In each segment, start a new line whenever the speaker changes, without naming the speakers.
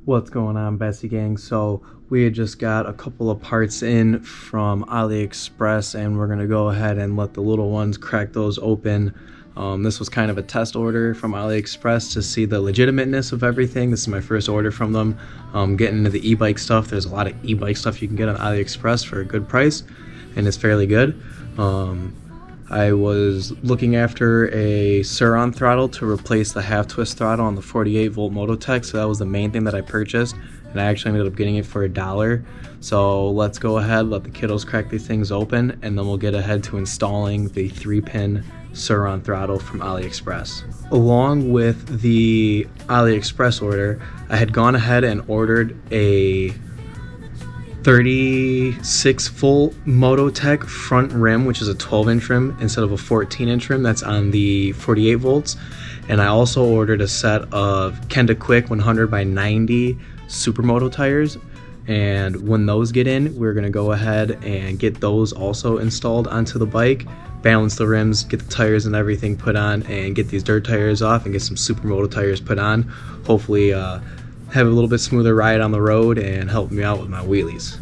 What's going on, Bessie Gang? So we had just got a couple of parts in from AliExpress, and we're gonna go ahead and let the little ones crack those open. This was kind of a test order from AliExpress to see the legitimateness of everything. This is my first order from them. Getting into the e-bike stuff, there's a lot of e-bike stuff you can get on AliExpress for a good price, and it's fairly good. I was looking after a Sur-Ron throttle to replace the half twist throttle on the 48 volt MotoTec, so that was the main thing that I purchased, and I actually ended up getting it for $1. So let's go ahead, let the kiddos crack these things open, and then we'll get ahead to installing the 3-pin Sur-Ron throttle from AliExpress. Along with the AliExpress order, I had gone ahead and ordered a 36 volt MotoTec front rim, which is a 12-inch rim instead of a 14-inch rim that's on the 48 volts. And I also ordered a set of Kenda Quick 100 by 90 Supermoto tires. And when those get in, we're gonna go ahead and get those also installed onto the bike, balance the rims, get the tires and everything put on, and get these dirt tires off and get some Supermoto tires put on. Hopefully have a little bit smoother ride on the road and help me out with my wheelies.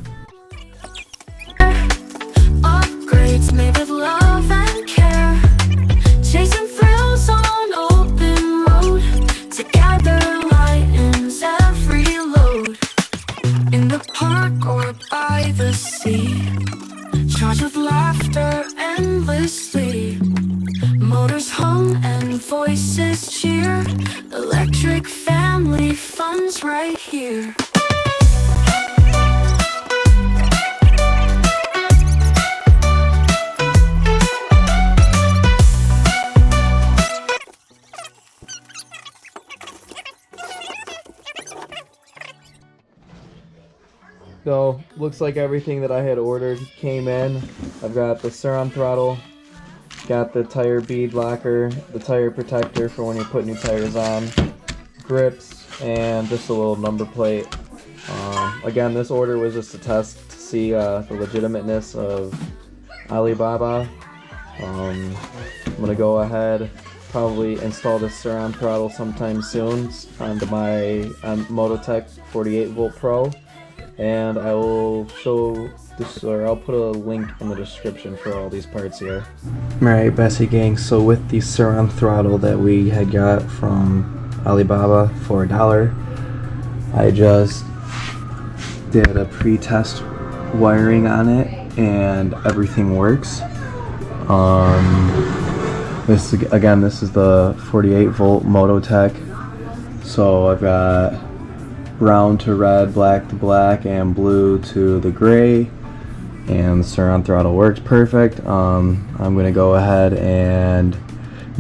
Upgrades made with love and care, chasing thrills on open road, together lightens every load. In the park or by the sea, charged with laughter endlessly, motors hum and voices cheer, electric family fun's right here.
So, looks like everything that I had ordered came in. I've got the Surron throttle, got the tire bead locker, the tire protector for when you put new tires on, grips, and just a little number plate. Again, this order was just a test to see the legitimateness of Alibaba. I'm gonna go ahead, probably install this Surron throttle sometime soon onto my MotoTec 48 volt Pro, and I will show this, or I'll put a link in the description for all these parts here. Alright, Bessie Gang, so with the Surron throttle that we had got from Alibaba for $1, I just did a pre-test wiring on it and everything works. This is the 48 volt MotoTec, so I've got brown to red, black to black, and blue to the gray, and the Surron throttle works perfect. I'm gonna go ahead and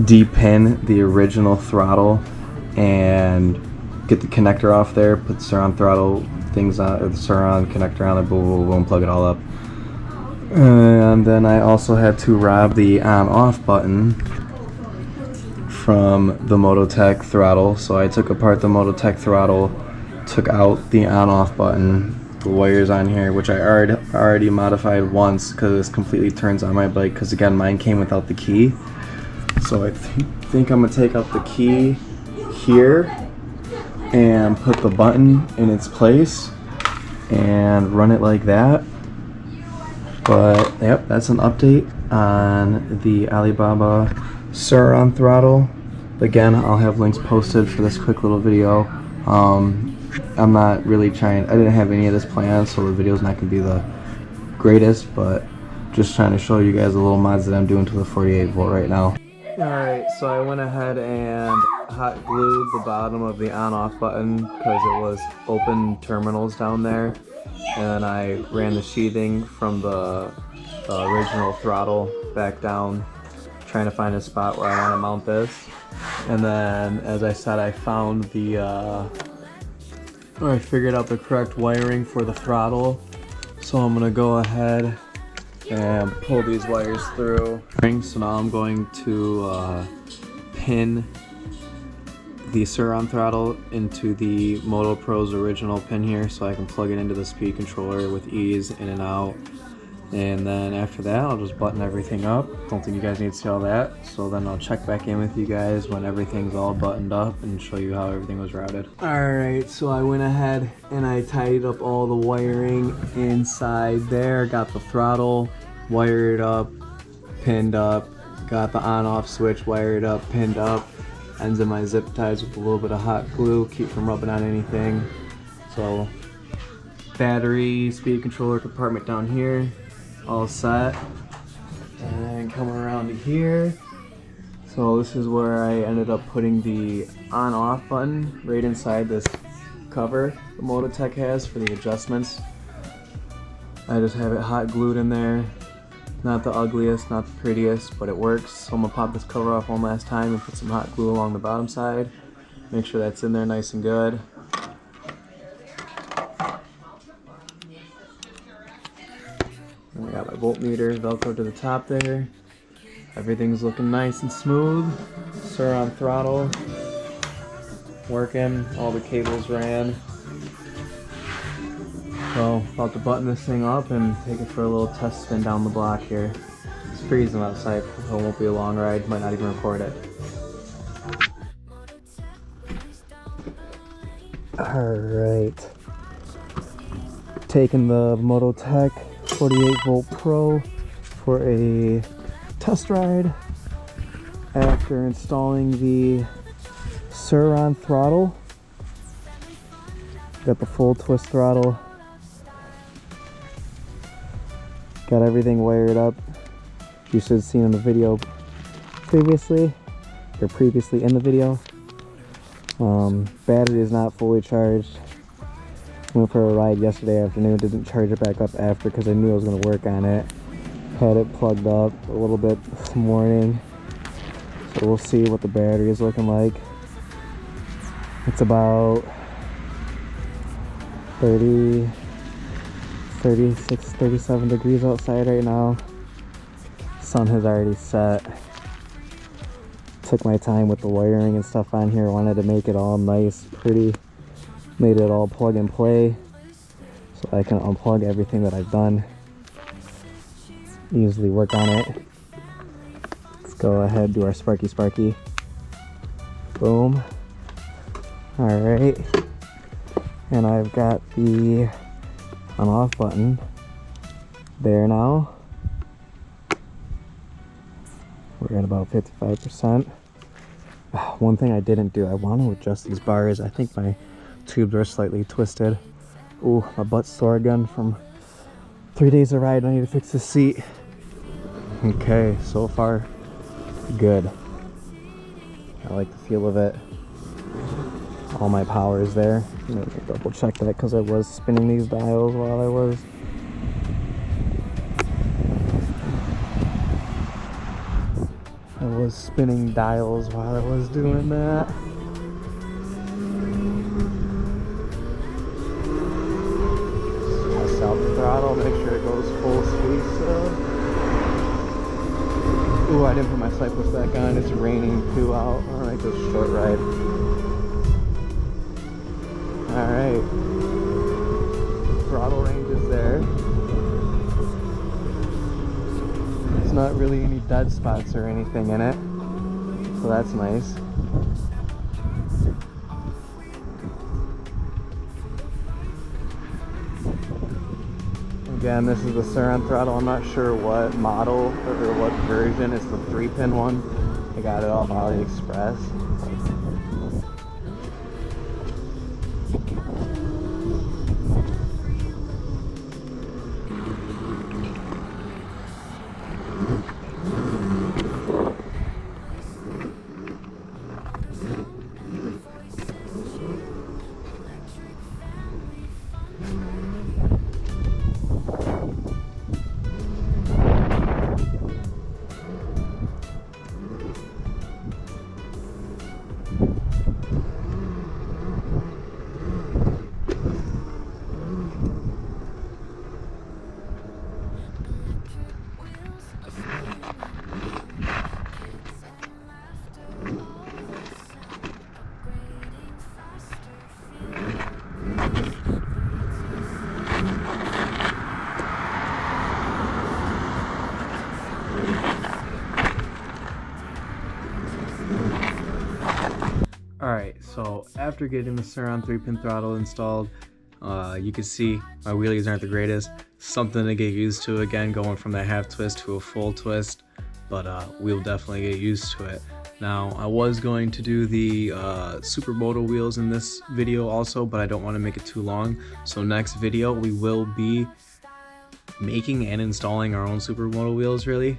de-pin the original throttle and get the connector off there, put the Surron throttle things on, the Surron connector on it, boom, boom, boom, plug it all up. And then I also had to rob the on-off button from the MotoTec throttle, so I took apart the MotoTec throttle, took out the on-off button, the wires on here, which I already modified once because this completely turns on my bike, because again, mine came without the key. So I think I'm gonna take out the key here and put the button in its place and run it like that. But yep, that's an update on the Alibaba Surron throttle. Again, I'll have links posted for this quick little video. I'm not really I didn't have any of this planned, so the video's not going to be the greatest, but just trying to show you guys the little mods that I'm doing to the 48 volt right now. Alright, so I went ahead and hot glued the bottom of the on-off button because it was open terminals down there, and then I ran the sheathing from the original throttle back down, trying to find a spot where I want to mount this. And then, as I said, I found I figured out the correct wiring for the throttle, so I'm gonna go ahead and pull these wires through. So now I'm going to pin the Surron throttle into the MotoPro's original pin here, so I can plug it into the speed controller with ease in and out. And then after that, I'll just button everything up. Don't think you guys need to see all that. So then I'll check back in with you guys when everything's all buttoned up and show you how everything was routed. Alright, so I went ahead and I tidied up all the wiring inside there. Got the throttle wired up, pinned up. Got the on-off switch wired up, pinned up. Ends of my zip ties with a little bit of hot glue, keep from rubbing on anything. So battery, speed controller compartment down here, all set. And then come around to here. So this is where I ended up putting the on-off button right inside this cover the MotoTec has for the adjustments. I just have it hot glued in there. Not the ugliest, not the prettiest, but it works. So I'm gonna pop this cover off one last time and put some hot glue along the bottom side. Make sure that's in there nice and good. And I got my voltmeter Velcro to the top there. Everything's looking nice and smooth. Sur-Ron throttle working. All the cables ran. So about to button this thing up and take it for a little test spin down the block here. It's freezing outside, so it won't be a long ride. Might not even record it. Alright. Taking the MotoTec 48 volt Pro for a test ride after installing the Surron throttle. Got the full twist throttle. Got everything wired up. You should have seen in the video previously, or previously in the video. Battery is not fully charged. Went for a ride yesterday afternoon, didn't charge it back up after because I knew I was going to work on it. Had it plugged up a little bit this morning. So we'll see what the battery is looking like. It's about 36, 37 degrees outside right now. Sun has already set. Took my time with the wiring and stuff on here. Wanted to make it all nice, pretty. Made it all plug and play so I can unplug everything that I've done. Easily work on it. Let's go ahead, do our sparky. Boom. Alright. And I've got the on-off button there now. We're at about 55%. One thing I didn't do, I want to adjust these bars. I think my tubes are slightly twisted. Ooh, my butt's sore again from 3 days of ride. I need to fix the seat. Okay, so far good. I like the feel of it. All my power is there. Let me double check that because I was spinning these dials while I was. Spinning dials while I was doing that. Test out the throttle, make sure it goes full speed still. Ooh, I didn't put my sight push back on. It's raining too out. Alright, just a short ride. Alright. Throttle range is there. There's not really any dead spots or anything in it. So that's nice. Again, this is the Surron throttle. I'm not sure what model or what version. It's the 3-pin one. I got it off AliExpress. So after getting the Sur-Ron 3-pin throttle installed, you can see my wheelies aren't the greatest. Something to get used to, again, going from that half twist to a full twist, but we'll definitely get used to it. Now, I was going to do the Supermoto wheels in this video also, but I don't want to make it too long. So next video, we will be making and installing our own Supermoto wheels, really.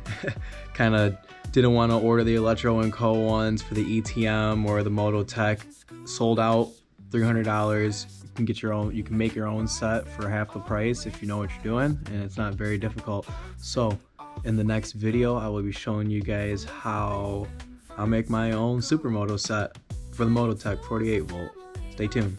Kind of didn't want to order the Electro & Co. ones for the ETM or the MotoTec. Sold out, $300. You can get your own, you can make your own set for half the price if you know what you're doing, and it's not very difficult. So in the next video, I will be showing you guys how I'll make my own Supermoto set for the MotoTec 48 volt. Stay tuned.